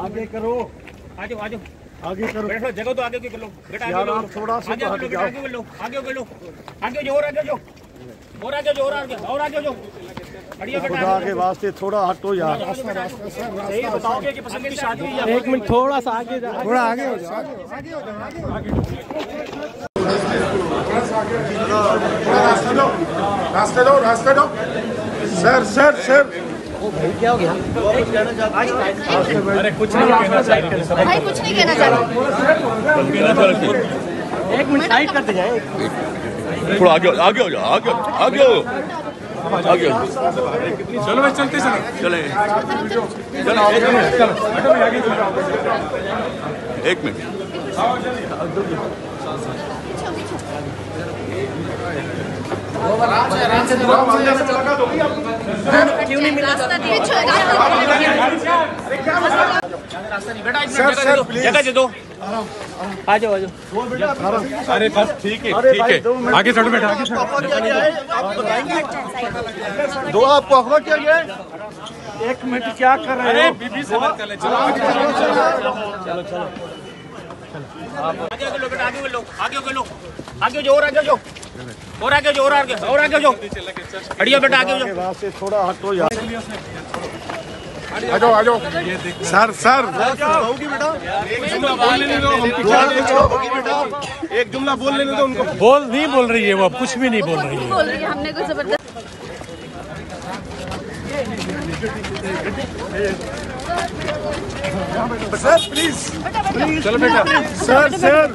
आगे करो, आगे करो, बैठो, जगह तो आगे की कर लो बेटा, आगे लो, थोड़ा सा आगे कर लो, आगे कर लो, आगे कर लो, आगे जो और आगे जो और आगे जो और आगे जो बढ़िया बेटा, आगे वास्ते थोड़ा हटो यार। सही बताओगे कि पसंद की शादी है? एक मिनट थोड़ा सा आगे जा, थोड़ा आगे हो जाओ, आगे हो जाओ, आगे रास्ते दो, रास्ते दो। सर सर सर, ओ भाई क्या हो गया? अरे कुछ नहीं कहना चाहिए भाई, कुछ नहीं कहना चाहिए। एक मिनट साइड करते जाए, थोड़ा आगे आगे हो जाओ, आगे आगे हो, आगे चलो भाई, चलते चले चलो, एक मिनट क्यों नहीं मिला? जगह दे दो, आ जाओ आ जाओ। अरे बस ठीक है, ठीक है, आगे चढ़ो बेटा, आगे चढ़ो। दो आपको अखबार क्या गया? एक मिनट क्या कर रहे हो? अरे बीबी से बात कर ले, चलो आगे चलो, चलो आगे लो बेटा, आगे लो, आगे लो, आगे जो और आगे जो और आगे जो और आगे और आगे जो बढ़िया बेटा, आगे जो रास्ते थोड़ा हटो यार। आ जाओ आ जाओ सर, सर क्या होगी बेटा? एक जुमला बोल लेने दो, हम बेटा, एक जुमला बोल लेने दो उनको। बोल नहीं बोल रही है वो, अब कुछ भी नहीं बोल रही है, हमने कुछ जबरदस्त। सर प्लीज, चलो बेटा, सर सर